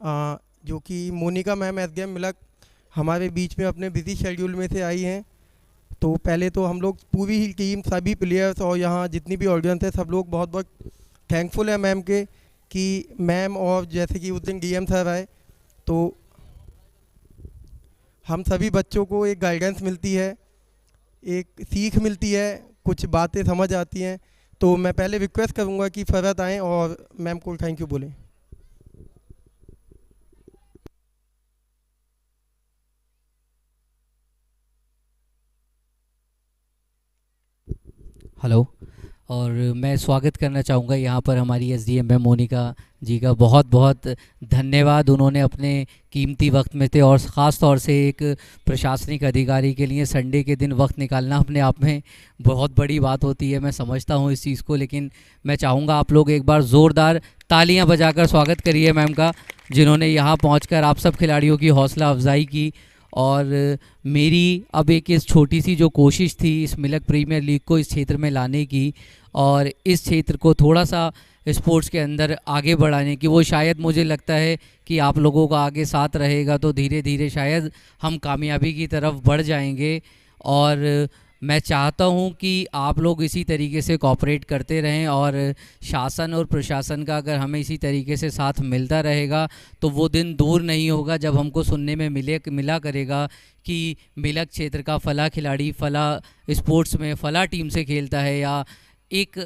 जो कि Monika ma'am SDM मिलक हमारे बीच में अपने बिजी शेड्यूल में से आई हैं। तो पहले तो हम लोग पूरी ही टीम, सभी प्लेयर्स और यहाँ जितनी भी ऑडियंस है, सब लोग बहुत बहुत थैंकफुल है मैम के कि मैम, और जैसे कि उस दिन डीएम सर आए तो हम सभी बच्चों को एक गाइडेंस मिलती है, एक सीख मिलती है, कुछ बातें समझ आती हैं। तो मैं पहले रिक्वेस्ट करूँगा कि फरहत आएँ और मैम को थैंक यू बोलें। हेलो। और मैं स्वागत करना चाहूँगा यहाँ पर हमारी एसडीएम मैम मोनिका जी का। बहुत बहुत धन्यवाद, उन्होंने अपने कीमती वक्त में थे और ख़ास तौर से एक प्रशासनिक अधिकारी के लिए संडे के दिन वक्त निकालना अपने आप में बहुत बड़ी बात होती है। मैं समझता हूँ इस चीज़ को, लेकिन मैं चाहूँगा आप लोग एक बार ज़ोरदार तालियां बजाकर स्वागत करिए मैम का, जिन्होंने यहाँ पहुँचकर आप सब खिलाड़ियों की हौसला अफजाई की। और मेरी अब एक इस छोटी सी जो कोशिश थी इस मिलक प्रीमियर लीग को इस क्षेत्र में लाने की और इस क्षेत्र को थोड़ा सा स्पोर्ट्स के अंदर आगे बढ़ाने की, वो शायद मुझे लगता है कि आप लोगों का आगे साथ रहेगा तो धीरे धीरे शायद हम कामयाबी की तरफ बढ़ जाएंगे। और मैं चाहता हूं कि आप लोग इसी तरीके से कोऑपरेट करते रहें और शासन और प्रशासन का अगर हमें इसी तरीके से साथ मिलता रहेगा तो वो दिन दूर नहीं होगा जब हमको सुनने में मिला करेगा कि मिलक क्षेत्र का फला खिलाड़ी फला स्पोर्ट्स में फला टीम से खेलता है, या एक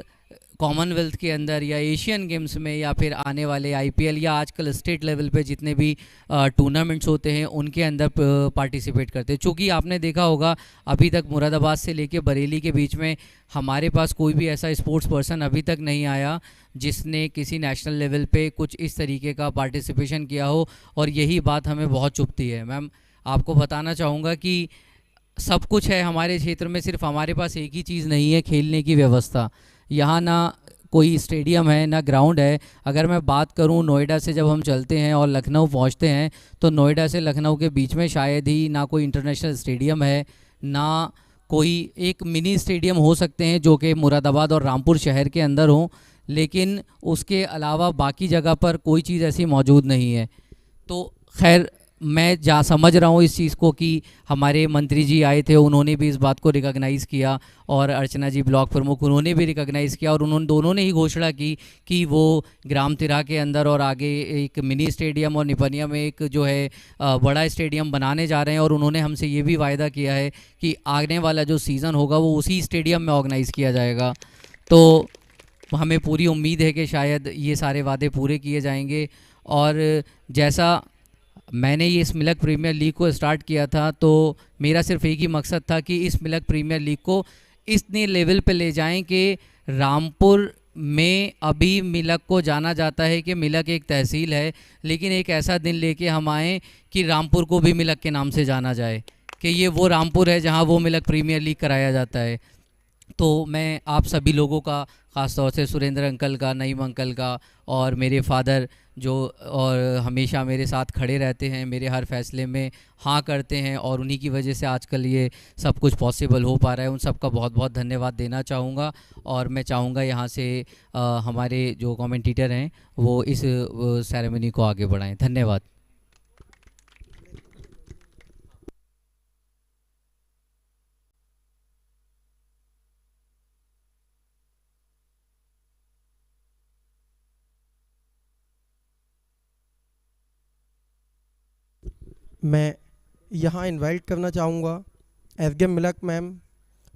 कॉमनवेल्थ के अंदर या एशियन गेम्स में या फिर आने वाले आईपीएल या आजकल स्टेट लेवल पे जितने भी टूर्नामेंट्स होते हैं उनके अंदर पार्टिसिपेट करते हैं। चूँकि आपने देखा होगा अभी तक मुरादाबाद से लेके बरेली के बीच में हमारे पास कोई भी ऐसा स्पोर्ट्स पर्सन अभी तक नहीं आया जिसने किसी नेशनल लेवल पे कुछ इस तरीके का पार्टिसिपेशन किया हो, और यही बात हमें बहुत चुभती है। मैम, आपको बताना चाहूँगा कि सब कुछ है हमारे क्षेत्र में, सिर्फ हमारे पास एक ही चीज़ नहीं है, खेलने की व्यवस्था। यहाँ ना कोई स्टेडियम है ना ग्राउंड है। अगर मैं बात करूँ नोएडा से जब हम चलते हैं और लखनऊ पहुँचते हैं तो नोएडा से लखनऊ के बीच में शायद ही ना कोई इंटरनेशनल स्टेडियम है, ना कोई एक मिनी स्टेडियम हो सकते हैं जो कि मुरादाबाद और रामपुर शहर के अंदर हों, लेकिन उसके अलावा बाकी जगह पर कोई चीज़ ऐसी मौजूद नहीं है। तो खैर, मैं जा समझ रहा हूँ इस चीज़ को कि हमारे मंत्री जी आए थे, उन्होंने भी इस बात को रिकॉग्नाइज़ किया और अर्चना जी ब्लॉक प्रमुख उन्होंने भी रिकॉग्नाइज़ किया, और उन्होंने दोनों ने ही घोषणा की कि वो ग्राम तिरा के अंदर और आगे एक मिनी स्टेडियम और निपनिया में एक जो है बड़ा स्टेडियम बनाने जा रहे हैं। और उन्होंने हमसे ये भी वायदा किया है कि आने वाला जो सीज़न होगा वो उसी स्टेडियम में ऑर्गेनाइज़ किया जाएगा। तो हमें पूरी उम्मीद है कि शायद ये सारे वादे पूरे किए जाएंगे। और जैसा मैंने ये इस मिलक प्रीमियर लीग को स्टार्ट किया था तो मेरा सिर्फ एक ही मकसद था कि इस मिलक प्रीमियर लीग को इतने लेवल पे ले जाएं कि रामपुर में अभी मिलक को जाना जाता है कि मिलक एक तहसील है, लेकिन एक ऐसा दिन लेके हम आएँ कि रामपुर को भी मिलक के नाम से जाना जाए कि ये वो रामपुर है जहाँ वो मिलक प्रीमियर लीग कराया जाता है। तो मैं आप सभी लोगों का, ख़ास तौर से सुरेंद्र अंकल का, नईम अंकल का और मेरे फादर जो और हमेशा मेरे साथ खड़े रहते हैं, मेरे हर फैसले में हाँ करते हैं और उन्हीं की वजह से आजकल ये सब कुछ पॉसिबल हो पा रहा है, उन सब का बहुत बहुत धन्यवाद देना चाहूँगा। और मैं चाहूँगा यहाँ से हमारे जो कमेंटेटर हैं वो इस सेरेमनी को आगे बढ़ाएं। धन्यवाद। मैं यहाँ इनवाइट करना चाहूँगा एसडीएम मिलक मैम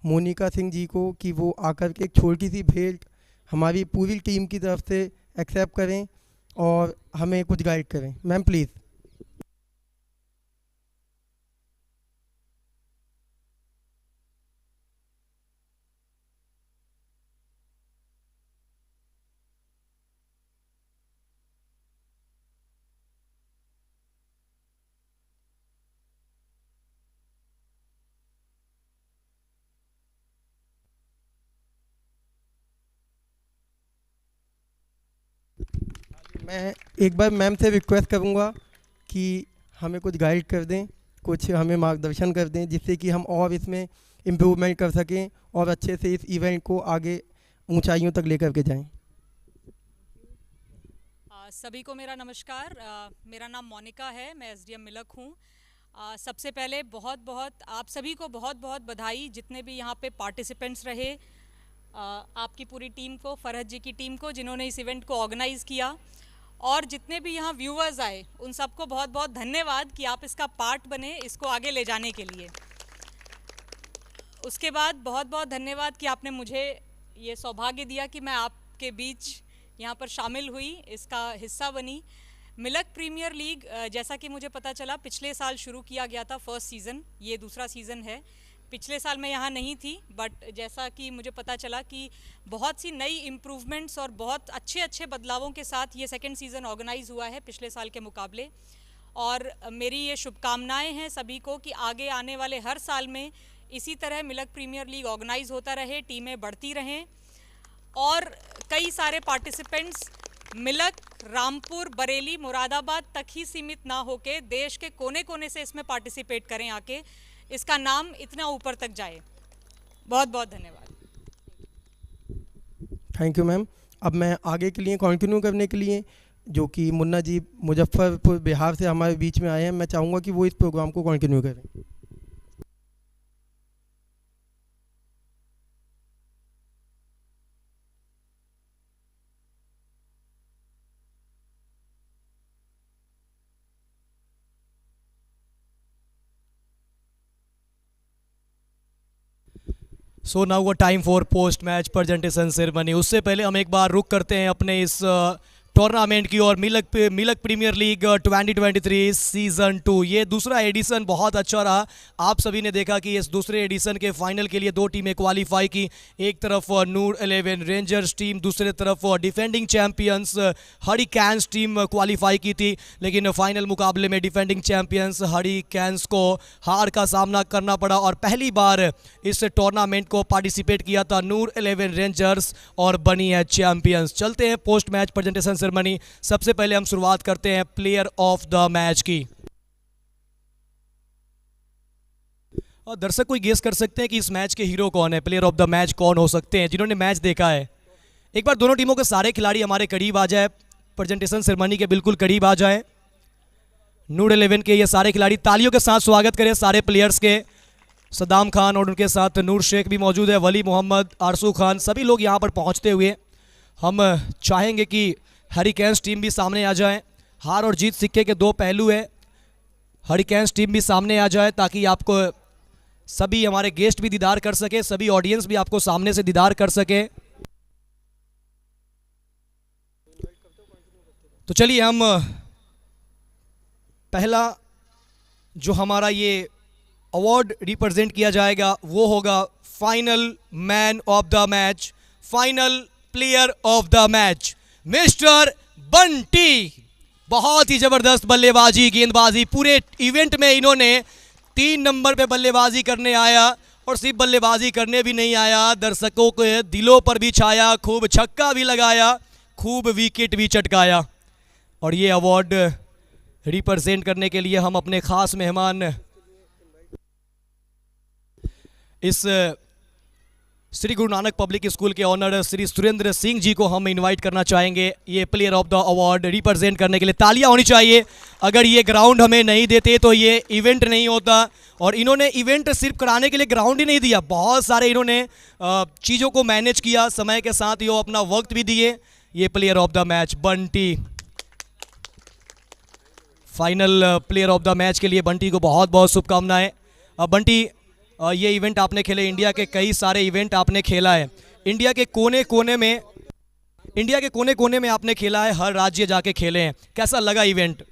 मोनिका सिंह जी को कि वो आकर के एक छोटी सी भेंट हमारी पूरी टीम की तरफ से एक्सेप्ट करें और हमें कुछ गाइड करें। Ma'am please. मैं एक बार मैम से रिक्वेस्ट करूँगा कि हमें कुछ गाइड कर दें, कुछ हमें मार्गदर्शन कर दें, जिससे कि हम और इसमें इम्प्रूवमेंट कर सकें और अच्छे से इस इवेंट को आगे ऊंचाइयों तक लेकर के जाएं। सभी को मेरा नमस्कार। मेरा नाम मोनिका है, मैं एसडीएम मिलक हूँ। सबसे पहले बहुत बहुत आप सभी को बहुत बहुत बधाई, जितने भी यहाँ पे पार्टिसिपेंट्स रहे, आपकी पूरी टीम को, फरहत जी की टीम को जिन्होंने इस इवेंट को ऑर्गेनाइज़ किया, और जितने भी यहाँ व्यूअर्स आए उन सबको बहुत बहुत धन्यवाद कि आप इसका पार्ट बने इसको आगे ले जाने के लिए। उसके बाद बहुत बहुत धन्यवाद कि आपने मुझे ये सौभाग्य दिया कि मैं आपके बीच यहाँ पर शामिल हुई, इसका हिस्सा बनी। मिलक प्रीमियर लीग, जैसा कि मुझे पता चला, पिछले साल शुरू किया गया था, फर्स्ट सीज़न, ये दूसरा सीज़न है। पिछले साल मैं यहाँ नहीं थी, बट जैसा कि मुझे पता चला कि बहुत सी नई इम्प्रूवमेंट्स और बहुत अच्छे अच्छे बदलावों के साथ ये सेकंड सीज़न ऑर्गेनाइज हुआ है पिछले साल के मुकाबले। और मेरी ये शुभकामनाएं हैं सभी को कि आगे आने वाले हर साल में इसी तरह मिलक प्रीमियर लीग ऑर्गेनाइज होता रहे, टीमें बढ़ती रहें, और कई सारे पार्टिसिपेंट्स मिलक, रामपुर, बरेली, मुरादाबाद तक ही सीमित ना होके देश के कोने कोने से इसमें पार्टिसिपेट करें, आके इसका नाम इतना ऊपर तक जाए। बहुत बहुत धन्यवाद। Thank you ma'am. अब मैं आगे के लिए कंटिन्यू करने के लिए, जो कि मुन्ना जी मुजफ्फरपुर बिहार से हमारे बीच में आए हैं, मैं चाहूँगा कि वो इस प्रोग्राम को कंटिन्यू करें। सो नाउ वो time for post match presentation ceremony. उससे पहले हम एक बार रुक करते हैं अपने इस टूर्नामेंट की और मिलक प्रीमियर लीग 2023 सीज़न 2। ये दूसरा एडिशन बहुत अच्छा रहा। आप सभी ने देखा कि इस दूसरे एडिशन के फाइनल के लिए दो टीमें क्वालिफाई की। एक तरफ नूर 11 रेंजर्स टीम, दूसरे तरफ defending champions hurricanes team qualify की थी, लेकिन फाइनल मुकाबले में डिफेंडिंग चैंपियंस हरिकेन्स को हार का सामना करना पड़ा और पहली बार इस टूर्नामेंट को पार्टिसिपेट किया था नूर 11 रेंजर्स और बनी है चैंपियंस। चलते हैं पोस्ट मैच प्रेजेंटेशन सेरेमनी। सबसे पहले हम शुरुआत करते हैं प्लेयर ऑफ द मैच की। और दर्शक कोई गेस कर सकते हैं कि इस मैच के हीरो कौन है, प्लेयर ऑफ द मैच कौन हो सकते हैं जिन्होंने मैच देखा है? एक बार दोनों टीमों के सारे खिलाड़ी हमारे करीब आ जाए, प्रेजेंटेशन सेरेमनी के बिल्कुल करीब आ जाए। नूर 11 के ये सारे खिलाड़ी, तालियों के साथ स्वागत करें सारे प्लेयर्स के। सदाम खान और उनके साथ नूर शेख भी मौजूद है, वली मोहम्मद, आरसू खान, सभी लोग यहाँ पर पहुँचते हुए हम चाहेंगे कि हरिकेन्स टीम भी सामने आ जाए। हार और जीत सिक्के के दो पहलू है। हरिकेन्स टीम भी सामने आ जाए ताकि आपको सभी हमारे गेस्ट भी दीदार कर सके, सभी ऑडियंस भी आपको सामने से दीदार कर सके। तो चलिए हम पहला जो हमारा ये अवार्ड रिप्रेजेंट किया जाएगा वो होगा final man of the match, final player of the match, mister Bunty. बहुत ही जबरदस्त बल्लेबाजी, गेंदबाजी, पूरे इवेंट में इन्होंने 3 नंबर पे बल्लेबाजी करने आया और सिर्फ बल्लेबाजी करने भी नहीं आया, दर्शकों के दिलों पर भी छाया, खूब छक्का भी लगाया, खूब विकेट भी चटकाया। और ये अवार्ड रिप्रेजेंट करने के लिए हम अपने खास मेहमान इस श्री गुरु नानक पब्लिक स्कूल के ऑनर श्री सुरेंद्र सिंह जी को हम इनवाइट करना चाहेंगे ये player of the award represent करने के लिए। तालियां होनी चाहिए। अगर ये ग्राउंड हमें नहीं देते तो ये इवेंट नहीं होता, और इन्होंने इवेंट सिर्फ कराने के लिए ग्राउंड ही नहीं दिया, बहुत सारे इन्होंने चीज़ों को मैनेज किया, समय के साथ ये अपना वक्त भी दिए। ये player of the match Bunty. Final player of the match के लिए बंटी को बहुत बहुत शुभकामनाएं। बंटी, ये इवेंट आपने खेले, इंडिया के कई सारे इवेंट आपने खेला है, इंडिया के कोने कोने में आपने खेला है, हर राज्य जाके खेले हैं, कैसा लगा इवेंट?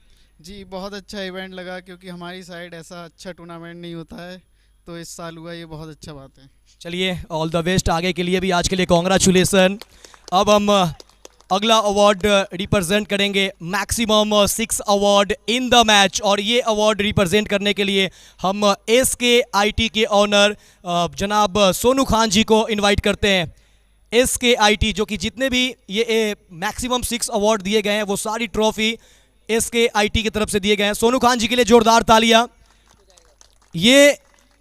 जी बहुत अच्छा इवेंट लगा, क्योंकि हमारी साइड ऐसा अच्छा टूर्नामेंट नहीं होता है, तो इस साल हुआ, ये बहुत अच्छा बात है। चलिए ऑल द बेस्ट आगे के लिए भी, आज के लिए कॉन्ग्रेचुलेसन। अब हम अगला अवार्ड रिप्रेजेंट करेंगे, maximum 6 award in the match, और ये अवार्ड रिप्रेजेंट करने के लिए हम SKIT के ऑनर जनाब सोनू खान जी को इनवाइट करते हैं। SKIT जो कि जितने भी ये मैक्सिमम 6 अवार्ड दिए गए हैं वो सारी ट्रॉफी SKIT की तरफ से दिए गए हैं। सोनू खान जी के लिए जोरदार तालियां। ये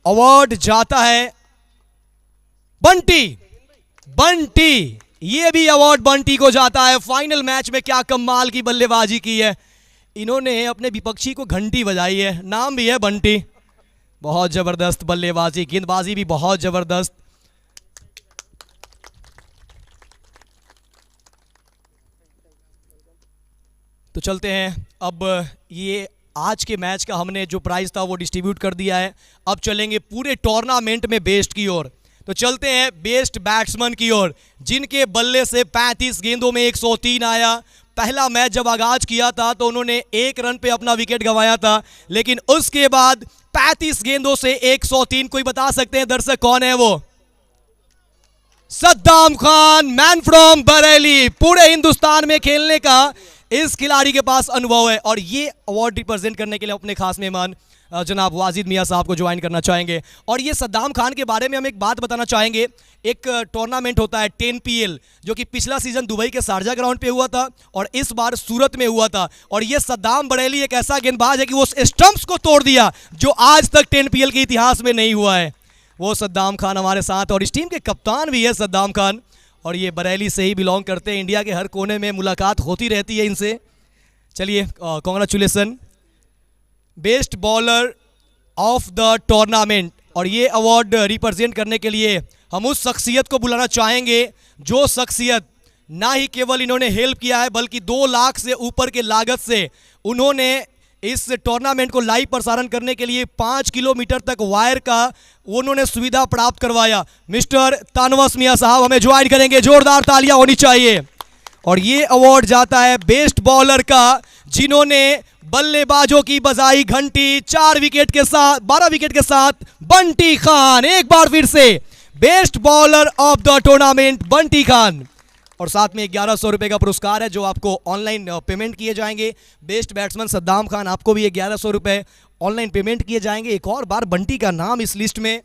अवार्ड जाता है बंटी ये भी अवार्ड बंटी को जाता है। फाइनल मैच में क्या कमाल की बल्लेबाजी की है, इन्होंने अपने विपक्षी को घंटी बजाई है, नाम भी है बंटी। बहुत जबरदस्त बल्लेबाजी, गेंदबाजी भी बहुत जबरदस्त। तो चलते हैं, अब ये आज के मैच का हमने जो प्राइस था वो डिस्ट्रीब्यूट कर दिया है। अब चलेंगे पूरे टूर्नामेंट में बेस्ट की ओर। तो चलते हैं बेस्ट बैट्समैन की ओर, जिनके बल्ले से 35 गेंदों में 103 आया। पहला मैच जब आगाज किया था तो उन्होंने 1 रन पे अपना विकेट गंवाया था, लेकिन उसके बाद 35 गेंदों से 103। कोई बता सकते हैं दर्शक कौन है वो? Saddam Khan, man from Bareilly. पूरे हिंदुस्तान में खेलने का इस खिलाड़ी के पास अनुभव है, और ये अवार्ड रिप्रेजेंट करने के लिए अपने खास मेहमान जनाब वाजिद मियां साहब को ज्वाइन करना चाहेंगे। और ये सद्दाम खान के बारे में हम एक बात बताना चाहेंगे। एक टूर्नामेंट होता है 10PL, जो कि पिछला सीजन दुबई के शारजा ग्राउंड पे हुआ था और इस बार सूरत में हुआ था। और ये सद्दाम बरेली एक ऐसा गेंदबाज है कि वो स्टंप्स को तोड़ दिया जो आज तक 10PL के इतिहास में नहीं हुआ है। वो सद्दाम खान हमारे साथ, और इस टीम के कप्तान भी है सद्दाम खान, और ये बरेली से ही बिलोंग करते हैं। इंडिया के हर कोने में मुलाकात होती रहती है इनसे। चलिए, congratulations. Best bowler of the tournament, और ये अवार्ड रिप्रेजेंट करने के लिए हम उस शख्सियत को बुलाना चाहेंगे जो शख्सियत ना ही केवल इन्होंने हेल्प किया है, बल्कि 2 लाख से ऊपर के लागत से उन्होंने इस टूर्नामेंट को लाइव प्रसारण करने के लिए 5 किलोमीटर तक वायर का उन्होंने सुविधा प्राप्त करवाया। मिस्टर तानवस मियां साहब हमें ज्वाइन करेंगे, जोरदार तालियां होनी चाहिए। और ये अवार्ड जाता है बेस्ट बॉलर का, जिन्होंने बल्लेबाजों की बजाई घंटी 12 विकेट के साथ बंटी खान। एक बार फिर से best bowler of the tournament Bunty Khan. और साथ में 1100 रुपये का पुरस्कार है जो आपको ऑनलाइन पेमेंट किए जाएंगे। बेस्ट बैट्समैन सद्दाम खान, आपको भी 1100 रुपये ऑनलाइन पेमेंट किए जाएंगे। एक और बार बंटी का नाम इस लिस्ट में।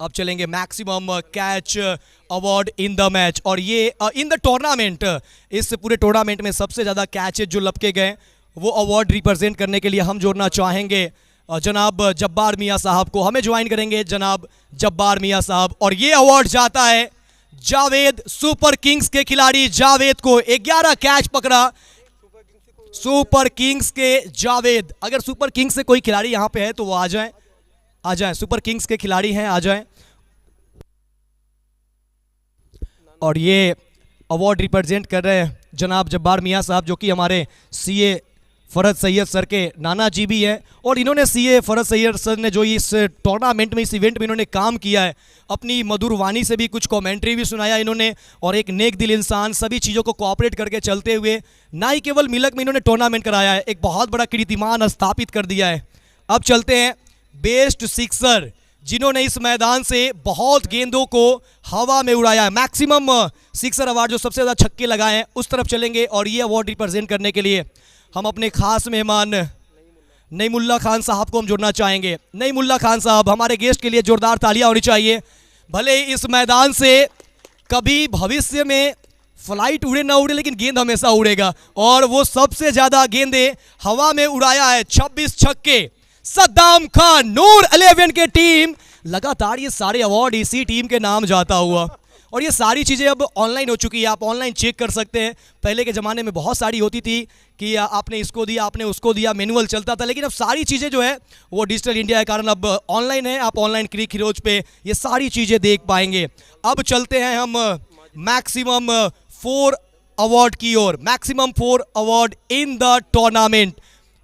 अब चलेंगे maximum catch award in the match, और ये इन द टूर्नामेंट, इस पूरे टूर्नामेंट में सबसे ज़्यादा कैचेज जो लपके गए वो अवार्ड रिप्रेजेंट करने के लिए हम जोड़ना चाहेंगे जनाब जब्बार मियां साहब को। हमें ज्वाइन करेंगे जनाब जब्बार मियां साहब। और ये अवार्ड जाता है जावेद, सुपर किंग्स के खिलाड़ी जावेद को। 11 कैच पकड़ा सुपर किंग्स के जावेद। अगर सुपर किंग्स से कोई खिलाड़ी यहां पे है तो वो आ जाएं, सुपर किंग्स के खिलाड़ी हैं, आ जाएं। और ये अवार्ड रिप्रेजेंट कर रहे हैं जनाब जब्बार मियां साहब, जो कि हमारे सीए फरहद सैयद सर के नाना जी भी हैं। और इन्होंने सीए फरहद सैयद सर ने जो इस टूर्नामेंट में, इस इवेंट में इन्होंने काम किया है, अपनी मधुर वाणी से भी कुछ कमेंट्री भी सुनाया इन्होंने, और एक नेक दिल इंसान, सभी चीज़ों को कोऑपरेट करके चलते हुए ना ही केवल मिलक में इन्होंने टूर्नामेंट कराया है, एक बहुत बड़ा कीर्तिमान स्थापित कर दिया है। अब चलते हैं बेस्ट सिक्सर, जिन्होंने इस मैदान से बहुत गेंदों को हवा में उड़ाया है। मैक्सिमम सिक्सर अवार्ड, जो सबसे ज़्यादा छक्के लगाए हैं, उस तरफ चलेंगे। और ये अवार्ड रिप्रेजेंट करने के लिए हम अपने खास मेहमान नईमुल्ला खान साहब को हम जोड़ना चाहेंगे। नईमुल्ला खान साहब, हमारे गेस्ट के लिए जोरदार तालियां होनी चाहिए। भले इस मैदान से कभी भविष्य में फ्लाइट उड़े ना उड़े, लेकिन गेंद हमेशा उड़ेगा, और वो सबसे ज़्यादा गेंदें हवा में उड़ाया है। 26 छक्के सद्दाम खान, नूर 11 के टीम। लगातार ये सारे अवार्ड इसी टीम के नाम जाता हुआ, और ये सारी चीज़ें अब ऑनलाइन हो चुकी है, आप ऑनलाइन चेक कर सकते हैं। पहले के ज़माने में बहुत सारी होती थी कि आपने इसको दिया, आपने उसको दिया, मैनुअल चलता था, लेकिन अब सारी चीज़ें जो है वो डिजिटल इंडिया के कारण अब ऑनलाइन है। आप ऑनलाइन क्लिक हीरोज पे ये सारी चीज़ें देख पाएंगे। अब चलते हैं हम मैक्सिमम 4 अवार्ड की ओर। Maximum 4 award in the tournament.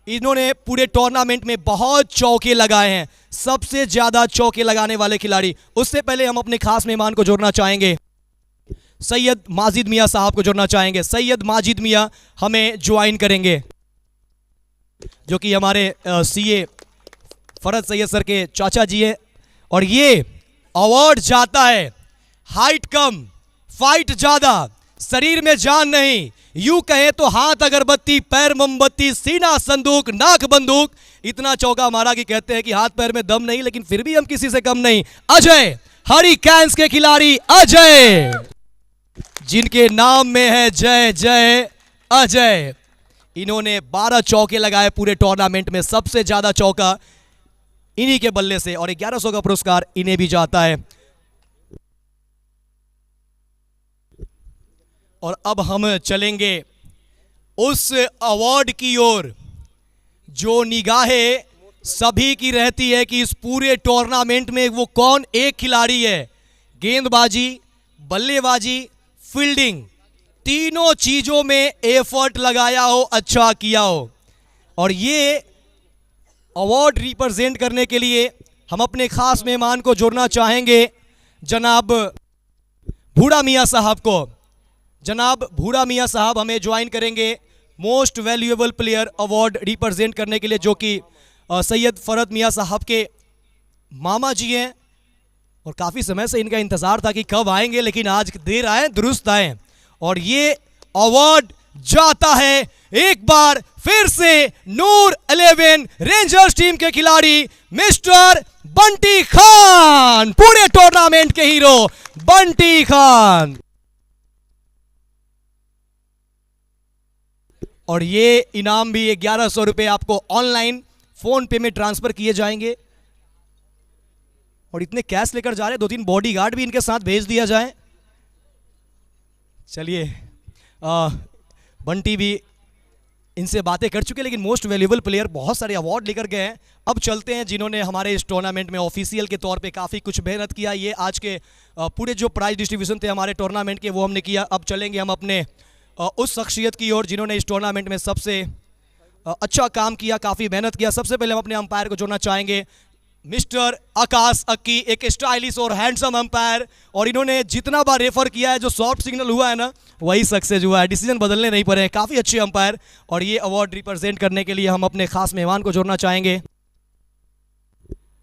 इन्होंने पूरे टूर्नामेंट में बहुत चौके लगाए हैं, सबसे ज्यादा चौके लगाने वाले खिलाड़ी। उससे पहले हम अपने खास मेहमान को जोड़ना चाहेंगे, सैयद माजिद मियां साहब को जोड़ना चाहेंगे। सैयद माजिद मियां हमें ज्वाइन करेंगे, जो कि हमारे सीए फरहद सैयद सर के चाचा जी हैं। और ये अवार्ड जाता है हाइट कम, फाइट ज्यादा, शरीर में जान नहीं, यूं कहें तो हाथ अगरबत्ती, पैर मोमबत्ती, सीना संदूक, नाक बंदूक। इतना चौका मारा कि कहते हैं कि हाथ पैर में दम नहीं, लेकिन फिर भी हम किसी से कम नहीं। अजय, हरिकेन्स के खिलाड़ी अजय, जिनके नाम में है जय जय अजय। इन्होंने 12 चौके लगाए पूरे टूर्नामेंट में, सबसे ज्यादा चौका इन्हीं के बल्ले से, और 1100 का पुरस्कार इन्हें भी जाता है। और अब हम चलेंगे उस अवार्ड की ओर जो निगाहें सभी की रहती है कि इस पूरे टूर्नामेंट में वो कौन एक खिलाड़ी है गेंदबाजी, बल्लेबाजी, फील्डिंग, तीनों चीजों में एफर्ट लगाया हो, अच्छा किया हो। और ये अवार्ड रिप्रेजेंट करने के लिए हम अपने खास मेहमान को जोड़ना चाहेंगे जनाब भूड़ा मियाँ साहब को। जनाब भूड़ा मियाँ साहब हमें ज्वाइन करेंगे most valuable player award represent करने के लिए, जो कि सैयद फरहत मियाँ साहब के मामा जी हैं। और काफ़ी समय से इनका इंतज़ार था कि कब आएंगे, लेकिन आज देर आए दुरुस्त आए। और ये अवार्ड जाता है एक बार फिर से नूर 11 रेंजर्स टीम के खिलाड़ी मिस्टर बंटी खान, पूरे टूर्नामेंट के हीरो बंटी खान। और ये इनाम भी 1100 रुपए आपको ऑनलाइन फोन पे में ट्रांसफर किए जाएंगे। और इतने कैश लेकर जा रहे हैं, 2-3 बॉडीगार्ड भी इनके साथ भेज दिया जाए। चलिए बंटी भी इनसे बातें कर चुके, लेकिन मोस्ट वैल्यूएबल प्लेयर बहुत सारे अवार्ड लेकर गए हैं। अब चलते हैं जिन्होंने हमारे इस टूर्नामेंट में ऑफिशियल के तौर पे काफ़ी कुछ मेहनत किया। ये आज के पूरे जो प्राइज डिस्ट्रीब्यूशन थे हमारे टूर्नामेंट के वो हमने किया। अब चलेंगे हम अपने उस शख्सियत की ओर जिन्होंने इस टूर्नामेंट में सबसे अच्छा काम किया, काफ़ी मेहनत किया। सबसे पहले हम अपने अंपायर को जोड़ना चाहेंगे मिस्टर आकाश अक्की, एक स्टाइलिश और हैंडसम अंपायर। और इन्होंने जितना बार रेफर किया है, जो सॉफ्ट सिग्नल हुआ है ना, वही सक्सेस हुआ है, डिसीजन बदलने नहीं पड़े हैं। काफ़ी अच्छे अंपायर। और ये अवार्ड रिप्रेजेंट करने के लिए हम अपने खास मेहमान को जोड़ना चाहेंगे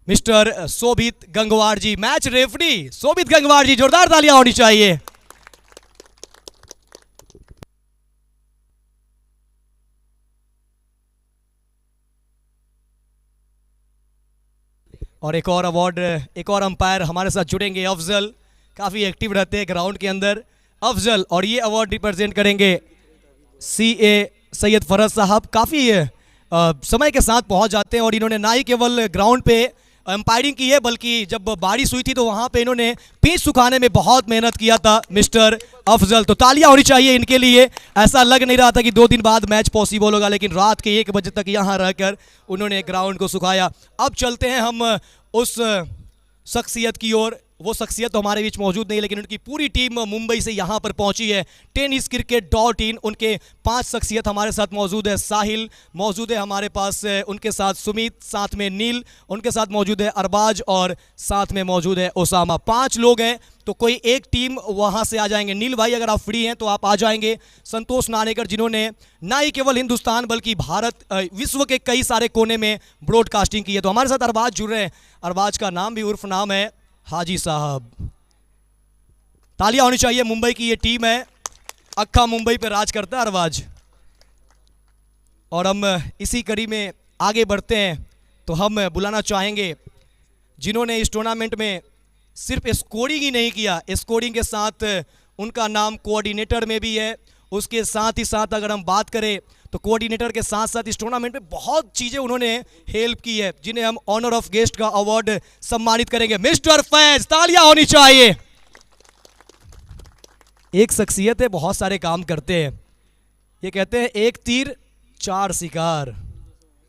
मिस्टर शोभित गंगवार जी, मैच रेफरी शोभित गंगवार जी। जोरदार तालियां होनी चाहिए। और एक और अवार्ड, एक और अंपायर हमारे साथ जुड़ेंगे अफजल, काफ़ी एक्टिव रहते हैं ग्राउंड के अंदर अफजल। और ये अवार्ड रिप्रेजेंट करेंगे CA सैयद फरहत साहब। काफ़ी समय के साथ पहुंच जाते हैं और इन्होंने ना ही केवल ग्राउंड पे अंपायरिंग की है, बल्कि जब बारिश हुई थी तो वहाँ पे इन्होंने पिच सुखाने में बहुत मेहनत किया था मिस्टर अफजल। तो तालियां होनी चाहिए इनके लिए। ऐसा लग नहीं रहा था कि 2 दिन बाद मैच पॉसिबल होगा, लेकिन रात के 1 बजे तक यहाँ रहकर उन्होंने ग्राउंड को सुखाया। अब चलते हैं हम उस शख्सियत की ओर। वो शख्सियत तो हमारे बीच मौजूद नहीं, लेकिन उनकी पूरी टीम मुंबई से यहाँ पर पहुँची है। tenniscricket.in उनके 5 शख्सियत हमारे साथ मौजूद है। साहिल मौजूद है हमारे पास, उनके साथ सुमित, साथ में नील, उनके साथ मौजूद है अरबाज और साथ में मौजूद है ओसामा। 5 लोग हैं, तो कोई एक टीम वहाँ से आ जाएंगे। नील भाई अगर आप फ्री हैं तो आप आ जाएंगे। संतोष नानेकर जिन्होंने ना ही केवल हिंदुस्तान बल्कि भारत, विश्व के कई सारे कोने में ब्रॉडकास्टिंग की है। तो हमारे साथ अरबाज जुड़ रहे हैं। अरबाज का नाम भी उर्फ नाम है हाजी साहब। तालियां होनी चाहिए। मुंबई की ये टीम है, अक्खा मुंबई पे राज करता है अरबाज। और हम इसी कड़ी में आगे बढ़ते हैं तो हम बुलाना चाहेंगे जिन्होंने इस टूर्नामेंट में सिर्फ स्कोरिंग ही नहीं किया, स्कोरिंग के साथ उनका नाम कोऑर्डिनेटर में भी है। उसके साथ ही साथ अगर हम बात करें तो कोऑर्डिनेटर के साथ साथ इस टूर्नामेंट में बहुत चीज़ें उन्होंने हेल्प की है, जिन्हें हम ऑनर ऑफ गेस्ट का अवार्ड सम्मानित करेंगे मिस्टर फैज। तालियां होनी चाहिए। एक शख्सियत है, बहुत सारे काम करते हैं। ये कहते हैं एक तीर 4 शिकार,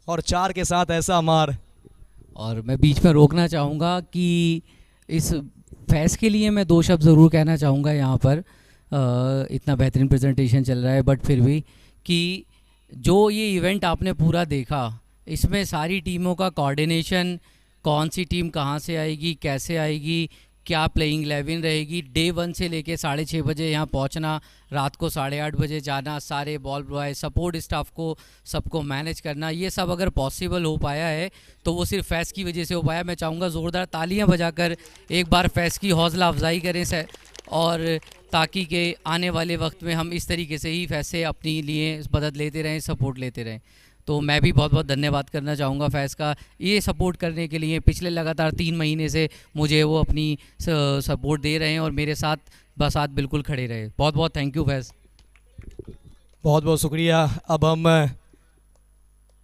और 4 के साथ ऐसा मार। और मैं बीच में रोकना चाहूँगा कि इस फैज़ के लिए मैं 2 शब्द ज़रूर कहना चाहूँगा यहाँ पर। इतना बेहतरीन प्रेजेंटेशन चल रहा है, बट फिर भी कि जो ये इवेंट आपने पूरा देखा, इसमें सारी टीमों का कोऑर्डिनेशन, कौन सी टीम कहाँ से आएगी, कैसे आएगी, क्या प्लेइंग 11 रहेगी, डे 1 से लेके 6:30 बजे यहाँ पहुँचना, रात को 8:30 बजे जाना, सारे बॉल बॉय, सपोर्ट स्टाफ को सबको मैनेज करना, ये सब अगर पॉसिबल हो पाया है तो वो सिर्फ फैज़ की वजह से हो पाया। मैं चाहूँगा ज़ोरदार तालियां बजाकर एक बार फैज़ की हौसला अफजाई करें सर, और ताकि के आने वाले वक्त में हम इस तरीके से ही फैज़ से अपनी लिए मदद लेते रहें, सपोर्ट लेते रहें। तो मैं भी बहुत बहुत धन्यवाद करना चाहूँगा फैज़ का, ये सपोर्ट करने के लिए। पिछले लगातार 3 महीने से मुझे वो अपनी सपोर्ट दे रहे हैं और मेरे साथ बसात बिल्कुल खड़े रहे। बहुत बहुत थैंक यू फैज़। बहुत बहुत शुक्रिया। अब हम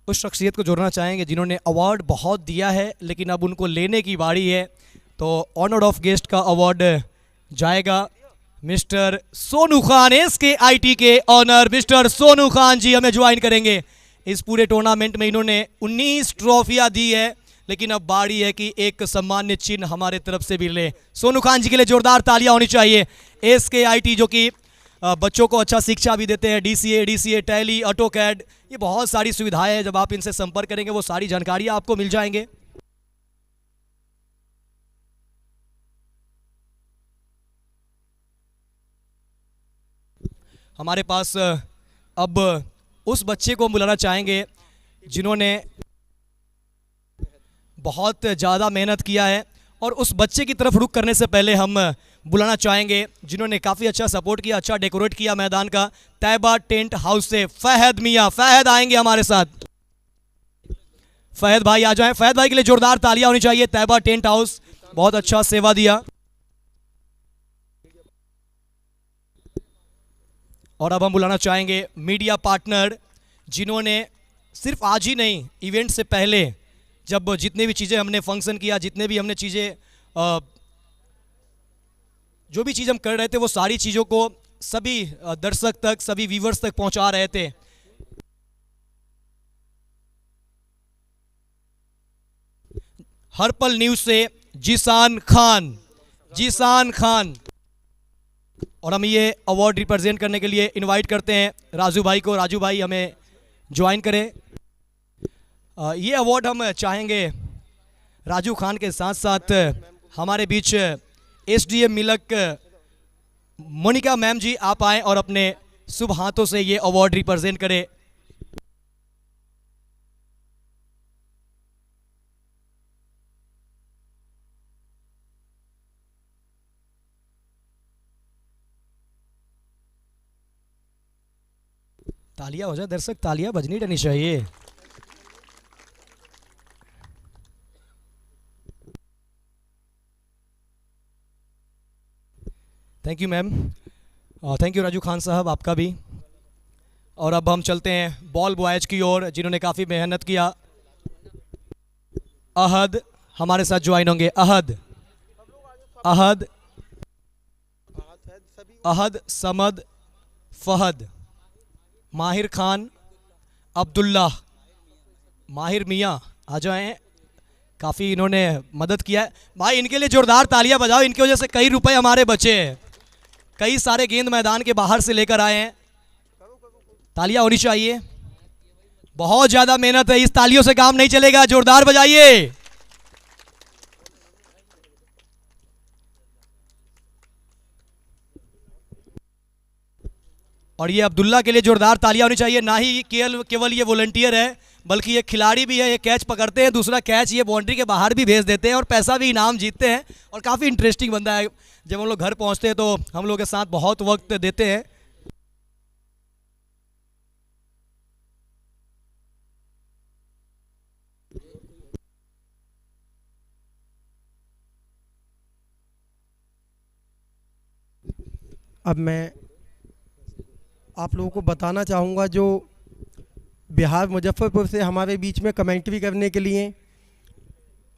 उस शख्सियत को जोड़ना चाहेंगे जिन्होंने अवार्ड बहुत दिया है, लेकिन अब उनको लेने की बारी है। तो ऑनर ऑफ गेस्ट का अवार्ड जाएगा मिस्टर सोनू खान SKIT के ऑनर मिस्टर सोनू खान जी हमें ज्वाइन करेंगे। इस पूरे टूर्नामेंट में इन्होंने 19 ट्रॉफियां दी है, लेकिन अब बारी है कि एक सम्मान्य चिन्ह हमारे तरफ से भी ले। सोनू खान जी के लिए जोरदार तालियां होनी चाहिए। SKIT जो कि बच्चों को अच्छा शिक्षा भी देते हैं, DCA, टैली, ऑटोकैड, ये बहुत सारी सुविधाएं हैं। जब आप इनसे संपर्क करेंगे वो सारी जानकारियां आपको मिल जाएंगे। हमारे पास अब उस बच्चे को बुलाना चाहेंगे जिन्होंने बहुत ज़्यादा मेहनत किया है, और उस बच्चे की तरफ रुख करने से पहले हम बुलाना चाहेंगे जिन्होंने काफ़ी अच्छा सपोर्ट किया, अच्छा डेकोरेट किया मैदान का, तैयबा टेंट हाउस से फहद मियाँ। फहद आएंगे हमारे साथ। फहद भाई आ जाएं। फहद भाई के लिए जोरदार तालियां होनी चाहिए। तैयबा टेंट हाउस बहुत अच्छा सेवा दिया। और अब हम बुलाना चाहेंगे मीडिया पार्टनर जिन्होंने सिर्फ आज ही नहीं, इवेंट से पहले जब जितने भी चीज़ें हमने फंक्शन किया, जितने भी हमने चीज़ें जो भी चीज़ हम कर रहे थे वो सारी चीज़ों को सभी दर्शक तक, सभी व्यूवर्स तक पहुंचा रहे थे। हर पल न्यूज़ से जीसान खान। और हम ये अवार्ड रिप्रेजेंट करने के लिए इनवाइट करते हैं राजू भाई को। राजू भाई हमें ज्वाइन करें। ये अवार्ड हम चाहेंगे राजू खान के साथ साथ हमारे बीच SDM मिलक मोनिका मैम जी आप आएँ और अपने शुभ हाथों से ये अवार्ड रिप्रेजेंट करें। तालियां हो जाए दर्शक, तालियां बजनी रहनी चाहिए। Thank you ma'am. Thank you Raju Khan साहब, आपका भी। और अब हम चलते हैं बॉल बॉयज की ओर जिन्होंने काफ़ी मेहनत किया। अहद हमारे साथ ज्वाइन होंगे। अहद, समद, फहद, माहिर खान, अब्दुल्ला, माहिर मियाँ आ जाएं। काफ़ी इन्होंने मदद किया है भाई, इनके लिए जोरदार तालियां बजाओ। इनकी वजह से कई रुपए हमारे बचे हैं। कई सारे गेंद मैदान के बाहर से लेकर आए हैं। तालियां होनी चाहिए। बहुत ज़्यादा मेहनत है, इस तालियों से काम नहीं चलेगा। जोरदार बजाइए। और ये अब्दुल्ला के लिए जोरदार तालियां होनी चाहिए। ना ही केवल ये वॉलंटियर है, बल्कि ये खिलाड़ी भी है। ये कैच पकड़ते हैं, दूसरा कैच ये बाउंड्री के बाहर भी भेज देते हैं और पैसा भी इनाम जीतते हैं। और काफ़ी इंटरेस्टिंग बंदा है। जब हम लोग घर पहुंचते हैं तो हम लोग के साथ बहुत वक्त देते हैं। अब मैं आप लोगों को बताना चाहूँगा, जो बिहार मुजफ्फरपुर से हमारे बीच में कमेंट्री करने के लिए,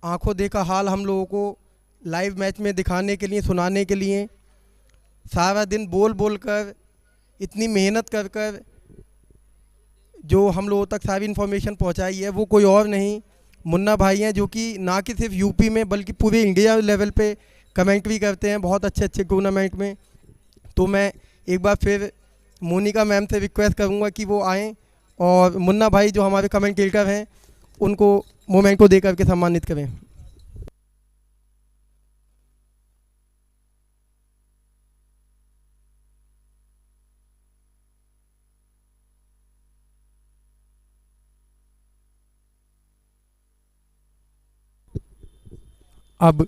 आंखों देखा हाल हम लोगों को लाइव मैच में दिखाने के लिए, सुनाने के लिए, सारा दिन बोल कर, इतनी मेहनत कर कर जो हम लोगों तक सारी इन्फॉर्मेशन पहुंचाई है, वो कोई और नहीं मुन्ना भाई हैं, जो कि ना कि सिर्फ यूपी में बल्कि पूरे इंडिया लेवल पे कमेंट्री करते हैं बहुत अच्छे अच्छे टूर्नामेंट में। तो मैं एक बार फिर मोनिका मैम से रिक्वेस्ट करूंगा कि वो आएँ और मुन्ना भाई जो हमारे कमेंटेटर हैं उनको मोमेंट को दे करके सम्मानित करें। अब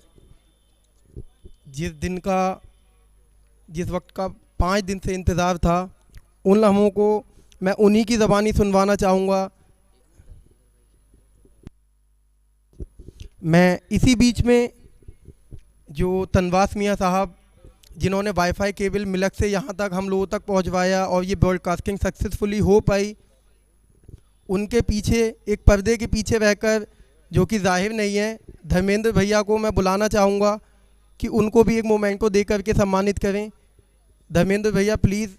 जिस वक्त का 5 दिन से इंतज़ार था, उन लम्हों को मैं उन्हीं की ज़बानी सुनवाना चाहूँगा। मैं इसी बीच में जो तनवास मियाँ साहब जिन्होंने वाईफाई केबल मिलक से यहाँ तक हम लोगों तक पहुँचवाया और ये ब्रॉडकास्टिंग सक्सेसफुली हो पाई, उनके पीछे एक पर्दे के पीछे रहकर, जो कि जाहिर नहीं है, धर्मेंद्र भैया को मैं बुलाना चाहूँगा कि उनको भी एक मोमेंट को दे करके सम्मानित करें। धर्मेंद्र भैया प्लीज़।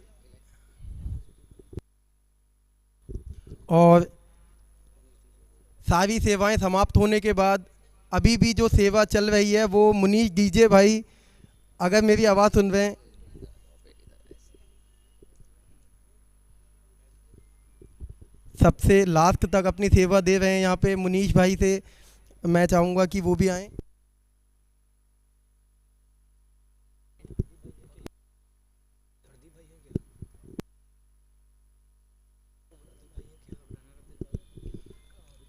और सारी सेवाएं समाप्त होने के बाद अभी भी जो सेवा चल रही है वो मुनीश डीजे भाई, अगर मेरी आवाज़ सुन रहे हैं, सबसे लास्ट तक अपनी सेवा दे रहे हैं यहाँ पे मुनीश भाई से मैं चाहूँगा कि वो भी आएँ।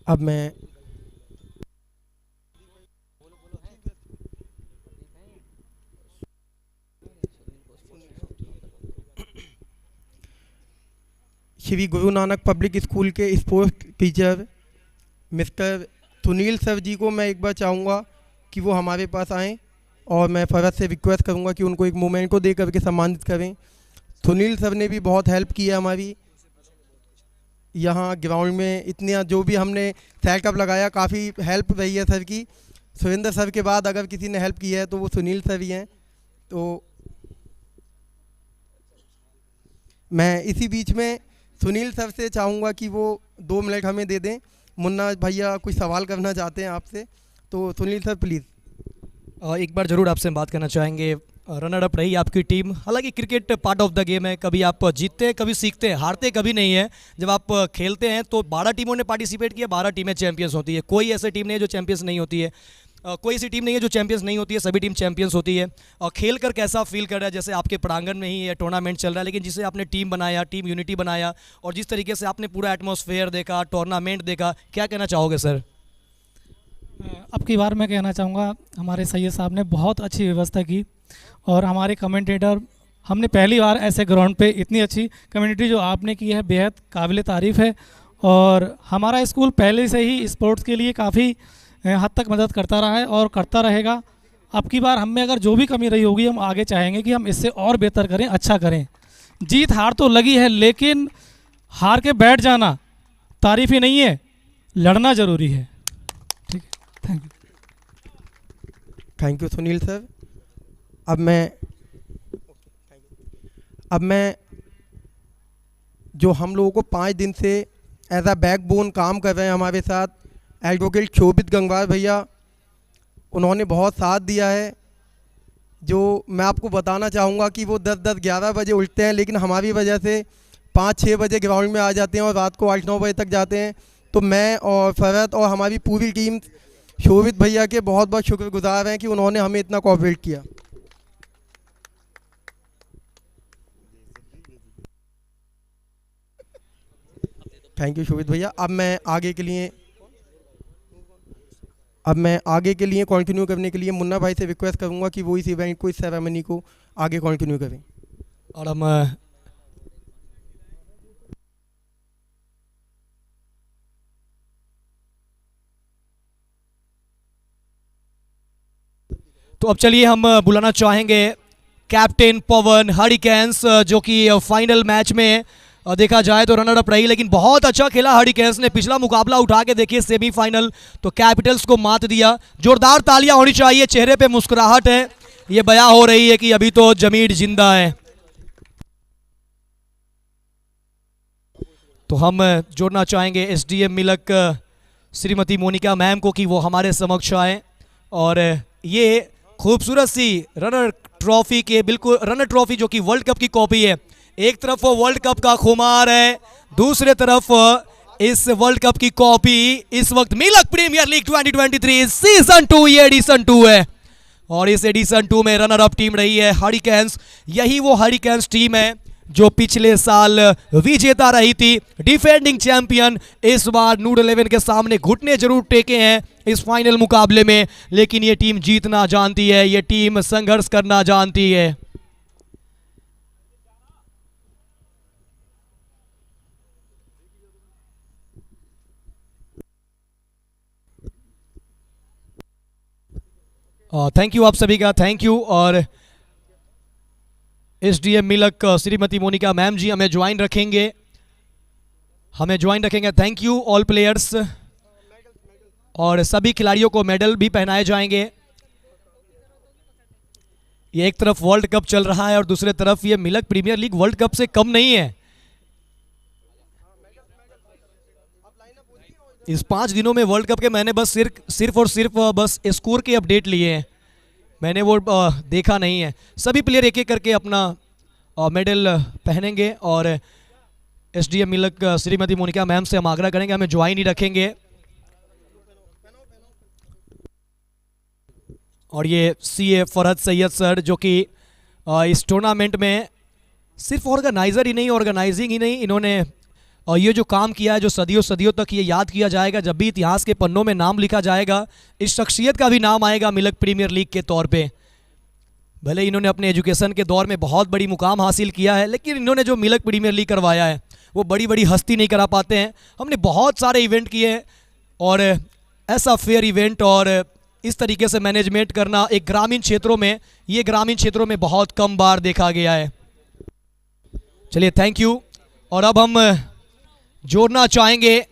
अब मैं श्री गुरु नानक पब्लिक स्कूल के sports teacher mister Sunil sir ji को मैं एक बार चाहूँगा कि वो हमारे पास आएँ और मैं फरज से रिक्वेस्ट करूँगा कि उनको एक मोमेंट को दे करके सम्मानित करें। सुनील सर ने भी बहुत हेल्प की है हमारी यहाँ ग्राउंड में, इतनी जो भी हमने सेटअप लगाया काफ़ी हेल्प रही है सर की। सुरेंद्र सर के बाद अगर किसी ने हेल्प की है तो वो सुनील सर ही हैं। तो मैं इसी बीच में सुनील सर से चाहूँगा कि वो 2 मिनट हमें दे दें। मुन्ना भैया कुछ सवाल करना चाहते हैं आपसे, तो सुनील सर प्लीज़। एक बार ज़रूर आपसे बात करना चाहेंगे। रनर अप रही आपकी टीम, हालांकि cricket part of the game है, कभी आप जीतते हैं कभी सीखते हैं, हारते कभी नहीं है। जब आप खेलते हैं तो 12 टीमों ने पार्टिसिपेट किया, 12 टीमें चैंपियंस होती है। कोई ऐसी टीम नहीं है जो चैंपियंस नहीं होती है, कोई ऐसी टीम नहीं है जो चैंपियंस नहीं होती है, सभी टीम चैंपियंस होती है। और खेल कर कैसा फील कर रहा है, जैसे आपके प्रांगण में ही ये टूर्नामेंट चल रहा है, लेकिन जिसे आपने टीम बनाया, टीम यूनिटी बनाया और जिस तरीके से आपने पूरा एटमॉस्फेयर देखा, टूर्नामेंट देखा, क्या कहना चाहोगे सर? अब की बार मैं कहना चाहूँगा हमारे सैयद साहब ने बहुत अच्छी व्यवस्था की और हमारे कमेंटेटर, हमने पहली बार ऐसे ग्राउंड पे इतनी अच्छी कम्युनिटी जो आपने की है बेहद काबिल तारीफ़ है। और हमारा स्कूल पहले से ही स्पोर्ट्स के लिए काफ़ी हद तक मदद करता रहा है और करता रहेगा। अब की बार हम में अगर जो भी कमी रही होगी हम आगे चाहेंगे कि हम इससे और बेहतर करें, अच्छा करें। जीत हार तो लगी है, लेकिन हार के बैठ जाना तारीफ़ ही नहीं है, लड़ना ज़रूरी है। ठीक है, thank you. Thank you Sunil sir. अब मैं जो हम लोगों को 5 दिन से एज अ बैकबोन काम कर रहे हैं हमारे साथ, एडवोकेट शोभित गंगवार भैया, उन्होंने बहुत साथ दिया है। जो मैं आपको बताना चाहूँगा कि वो 10-10 11 बजे उठते हैं, लेकिन हमारी वजह से 5-6 बजे ग्राउंड में आ जाते हैं और रात को 8-9 बजे तक जाते हैं। तो मैं और फरहत और हमारी पूरी टीम शोभित भैया के बहुत बहुत शुक्रगुजार हैं कि उन्होंने हमें इतना कोऑपरेट किया। थैंक यू शोभित भैया। अब मैं आगे के लिए कंटिन्यू करने के लिए मुन्ना भाई से रिक्वेस्ट करूंगा कि वो इस इवेंट को, इस सेरेमनी को आगे कंटिन्यू करें। और हम तो अब चलिए हम बुलाना चाहेंगे कैप्टन पवन हरिकेन्स, जो कि फाइनल मैच में देखा जाए तो रनर अप रही, लेकिन बहुत अच्छा खेला हरिकेन्स ने। पिछला मुकाबला उठा के देखिए सेमीफाइनल, तो कैपिटल्स को मात दिया। जोरदार तालियां होनी चाहिए, चेहरे पे मुस्कुराहट है, ये बयां हो रही है कि अभी तो जमीर जिंदा है। तो हम जोड़ना चाहेंगे एसडीएम मिलक श्रीमती मोनिका मैम को कि वो हमारे समक्ष आए और ये खूबसूरत सी रनर ट्रॉफी के, बिल्कुल रनर ट्रॉफी जो कि वर्ल्ड कप की कॉपी है। एक तरफ वो वर्ल्ड कप का खुमार है, दूसरे तरफ इस वर्ल्ड कप की कॉपी इस वक्त मिलक प्रीमियर लीग 2023 सीजन 2, ये एडिशन 2 है और इस एडिशन 2 में रनर अप टीम रही है हरिकेन्स। यही वो हरिकेन्स टीम है जो पिछले साल विजेता रही थी, डिफेंडिंग चैंपियन। इस बार नूड 11 के सामने घुटने जरूर टेके हैं इस फाइनल मुकाबले में, लेकिन ये टीम जीतना जानती है, ये टीम संघर्ष करना जानती है। थैंक यू आप सभी का, थैंक यू। और एसडीएम मिलक श्रीमती मोनिका मैम जी हमें ज्वाइन रखेंगे, थैंक यू ऑल प्लेयर्स। और सभी खिलाड़ियों को मेडल भी पहनाए जाएंगे। ये एक तरफ वर्ल्ड कप चल रहा है और दूसरे तरफ ये मिलक प्रीमियर लीग वर्ल्ड कप से कम नहीं है। इस 5 दिनों में वर्ल्ड कप के मैंने बस सिर्फ और सिर्फ बस स्कोर के अपडेट लिए हैं, मैंने वो देखा नहीं है। सभी प्लेयर एक एक करके अपना मेडल पहनेंगे और एसडीएम मिलक श्रीमती मोनिका मैम से हम आग्रह करेंगे हमें ज्वाइन ही रखेंगे। और ये सीए फरहत सैयद सर जो कि इस टूर्नामेंट में सिर्फ ऑर्गेनाइजर ही नहीं, ऑर्गेनाइजिंग ही नहीं, इन्होंने ये जो काम किया है जो सदियों सदियों तक ये याद किया जाएगा। जब भी इतिहास के पन्नों में नाम लिखा जाएगा इस शख्सियत का भी नाम आएगा मिलक प्रीमियर लीग के तौर पे। भले इन्होंने अपने एजुकेशन के दौर में बहुत बड़ी मुकाम हासिल किया है, लेकिन इन्होंने जो मिलक प्रीमियर लीग करवाया है वो बड़ी बड़ी हस्ती नहीं करा पाते हैं। हमने बहुत सारे इवेंट किए हैं और ऐसा फेयर इवेंट और इस तरीके से मैनेजमेंट करना एक ग्रामीण क्षेत्रों में बहुत कम बार देखा गया है। चलिए थैंक यू। और अब हम जोड़ना चाहेंगे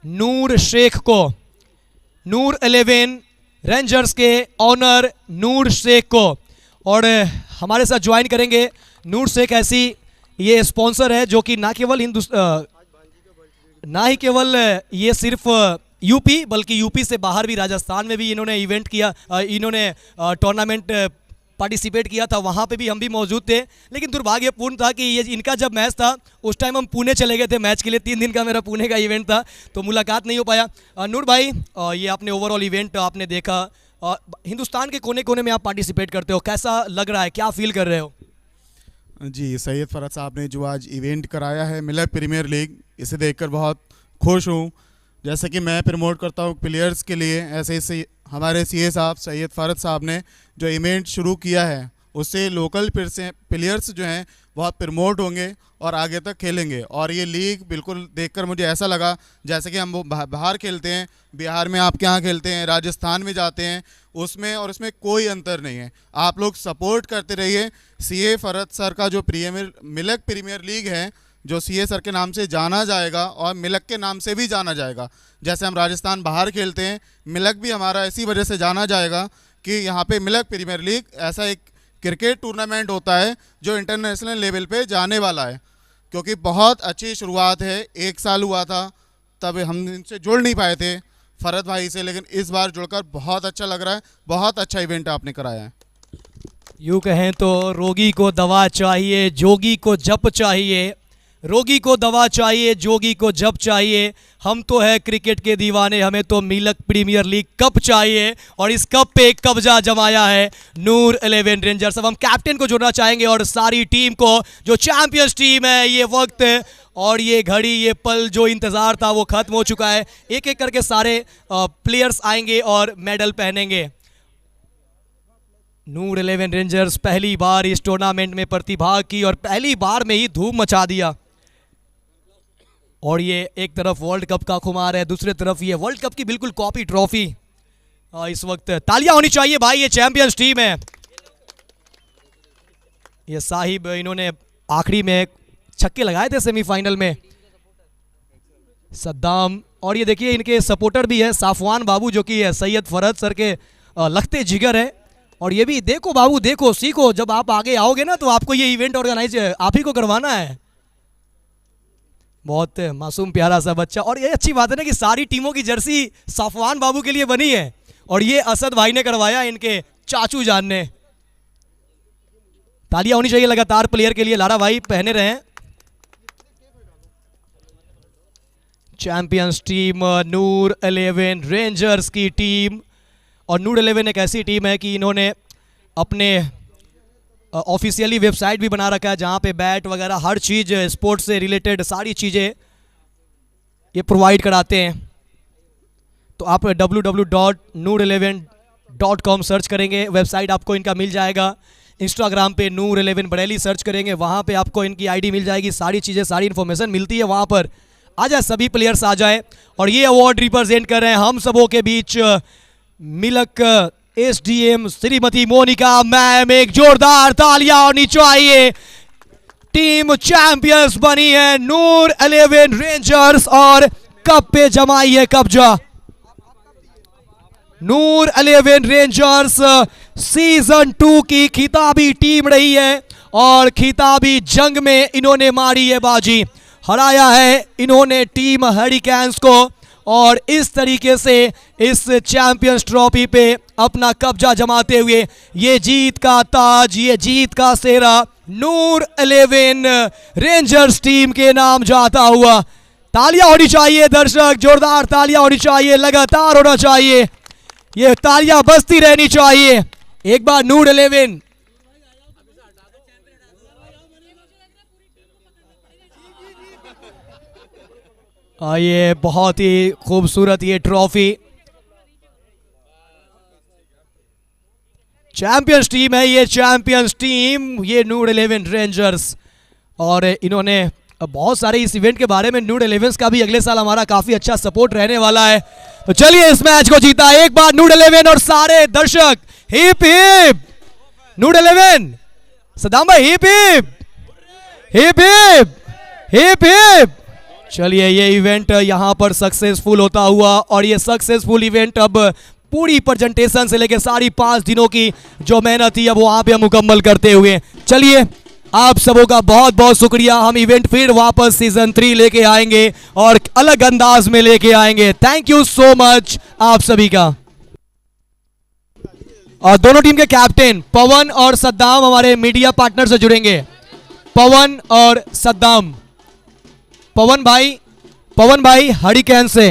नूर शेख को, नूर 11 रेंजर्स के ऑनर नूर शेख को, और हमारे साथ ज्वाइन करेंगे नूर शेख। ऐसी ये स्पॉन्सर है जो कि ना ही केवल ये सिर्फ यूपी बल्कि यूपी से बाहर भी राजस्थान में भी इन्होंने इवेंट किया, इन्होंने टूर्नामेंट पार्टिसिपेट किया था, वहाँ पे भी हम भी मौजूद थे। लेकिन दुर्भाग्यपूर्ण था कि ये इनका जब मैच था उस टाइम हम पुणे चले गए थे मैच के लिए, 3 दिन का मेरा पुणे का इवेंट था तो मुलाकात नहीं हो पाया। नूर भाई ये आपने ओवरऑल इवेंट आपने देखा, हिंदुस्तान के कोने कोने में आप पार्टिसिपेट करते हो, कैसा लग रहा है, क्या फील कर रहे हो? जी, सैयद फरहत साहब ने जो आज इवेंट कराया है मिलक प्रीमियर लीग, इसे देखकर बहुत खुश हूँ। जैसे कि मैं प्रमोट करता हूँ प्लेयर्स के लिए, ऐसे ही हमारे सीए साहब सैयद फरहत साहब ने जो इवेंट शुरू किया है उससे लोकल प्लेयर्स जो हैं बहुत प्रमोट होंगे और आगे तक खेलेंगे। और ये लीग बिल्कुल देखकर मुझे ऐसा लगा जैसे कि हम बाहर खेलते हैं, बिहार में आपके यहाँ खेलते हैं, राजस्थान में जाते हैं, उसमें और इसमें कोई अंतर नहीं है। आप लोग सपोर्ट करते रहिए। सीए फरहत सर का जो मिलक प्रीमियर लीग है जो सीए सर के नाम से जाना जाएगा और मिलक के नाम से भी जाना जाएगा। जैसे हम राजस्थान बाहर खेलते हैं, मिलक भी हमारा इसी वजह से जाना जाएगा कि यहाँ पे मिलक प्रीमियर लीग ऐसा एक क्रिकेट टूर्नामेंट होता है जो इंटरनेशनल लेवल पे जाने वाला है। क्योंकि बहुत अच्छी शुरुआत है, 1 साल हुआ था तब हम इनसे जुड़ नहीं पाए थे फरहत भाई से, लेकिन इस बार जुड़कर बहुत अच्छा लग रहा है। बहुत अच्छा इवेंट आपने कराया है। यूँ कहें तो रोगी को दवा चाहिए, जोगी को जप चाहिए, रोगी को दवा चाहिए, जोगी को जप चाहिए। हम तो है क्रिकेट के दीवाने, हमें तो मिलक प्रीमियर लीग कप चाहिए और इस कप पे एक कब्जा जमाया है नूर 11 रेंजर्स। अब हम कैप्टन को जोड़ना चाहेंगे और सारी टीम को, जो चैंपियंस टीम है। ये वक्त और ये घड़ी, ये पल जो इंतज़ार था वो ख़त्म हो चुका है। एक एक करके सारे प्लेयर्स आएंगे और मेडल पहनेंगे। नूर 11 रेंजर्स पहली बार इस टूर्नामेंट में प्रतिभाग की और पहली बार में ही धूम मचा दिया। और ये एक तरफ वर्ल्ड कप का खुमार है, दूसरी तरफ ये वर्ल्ड कप की बिल्कुल कॉपी ट्रॉफी। इस वक्त तालियां होनी चाहिए भाई, ये चैंपियंस टीम है। ये साहिब इन्होंने आखिरी में छक्के लगाए थे सेमीफाइनल में, सद्दाम। और ये देखिए इनके सपोर्टर भी है साफवान बाबू जो कि सैयद फरहत सर के लगते जिगर है। और ये भी देखो बाबू, देखो सीखो, जब आप आगे आओगे ना तो आपको ये इवेंट ऑर्गेनाइज आप ही को करवाना है। बहुत मासूम प्यारा सा बच्चा। और ये अच्छी बात है ना कि सारी टीमों की जर्सी साफवान बाबू के लिए बनी है और ये असद भाई ने करवाया, इनके चाचू जान ने। तालियां होनी चाहिए लगातार प्लेयर के लिए, लारा भाई पहने रहे। चैंपियंस टीम नूर 11 रेंजर्स की टीम। और नूर 11 एक ऐसी टीम है कि इन्होंने अपने ऑफिशियली वेबसाइट भी बना रखा है जहाँ पे बैट वगैरह हर चीज़ स्पोर्ट्स से रिलेटेड सारी चीज़ें ये प्रोवाइड कराते हैं। तो आप www.noor11.com सर्च करेंगे, वेबसाइट आपको इनका मिल जाएगा। इंस्टाग्राम पे नूर 11 बरेली सर्च करेंगे, वहाँ पे आपको इनकी आईडी मिल जाएगी, सारी चीज़ें सारी इन्फॉर्मेशन मिलती है वहाँ पर। आ जाए सभी प्लेयर्स आ जाए। और ये अवार्ड रिप्रेजेंट कर रहे हैं हम सबों के बीच मिलक एसडीएम श्रीमती मोनिका मैम। एक जोरदार तालियां होनी चाहिए। टीम चैंपियंस बनी है नूर 11 रेंजर्स और कप पे जमाई है कब्जा। नूर 11 रेंजर्स सीजन 2 की खिताबी टीम रही है और खिताबी जंग में इन्होंने मारी है बाजी, हराया है इन्होंने टीम हरिकेन्स को और इस तरीके से इस चैंपियंस ट्रॉफी पे अपना कब्जा जमाते हुए ये जीत का ताज, ये जीत का सेहरा नूर 11 रेंजर्स टीम के नाम जाता हुआ। तालियां होनी चाहिए दर्शक, जोरदार तालियां होनी चाहिए, लगातार होना चाहिए, ये तालियां बजती रहनी चाहिए। एक बार नूर 11 ये बहुत ही खूबसूरत ये ट्रॉफी, चैंपियंस टीम है ये, चैंपियंस टीम ये नूर 11 रेंजर्स। और इन्होंने बहुत सारे इस इवेंट के बारे में नूर 11 का भी अगले साल हमारा काफी अच्छा सपोर्ट रहने वाला है। तो चलिए इस मैच को जीता एक बार नूर 11 और सारे दर्शक हिप हिप नूर 11, सदाम भाई hip hip hip hip hip hip. चलिए ये इवेंट यहां पर सक्सेसफुल होता हुआ और ये सक्सेसफुल इवेंट अब पूरी प्रेजेंटेशन से लेकर सारी 5 दिनों की जो मेहनत थी अब वहां पे मुकम्मल करते हुए। चलिए आप सबों का बहुत बहुत शुक्रिया। हम इवेंट फिर वापस सीजन 3 लेके आएंगे और अलग अंदाज में लेके आएंगे। थैंक यू सो मच आप सभी का। और दोनों टीम के कैप्टन पवन और सद्दाम हमारे मीडिया पार्टनर से जुड़ेंगे। पवन और सद्दाम, पवन भाई हरिकेन से।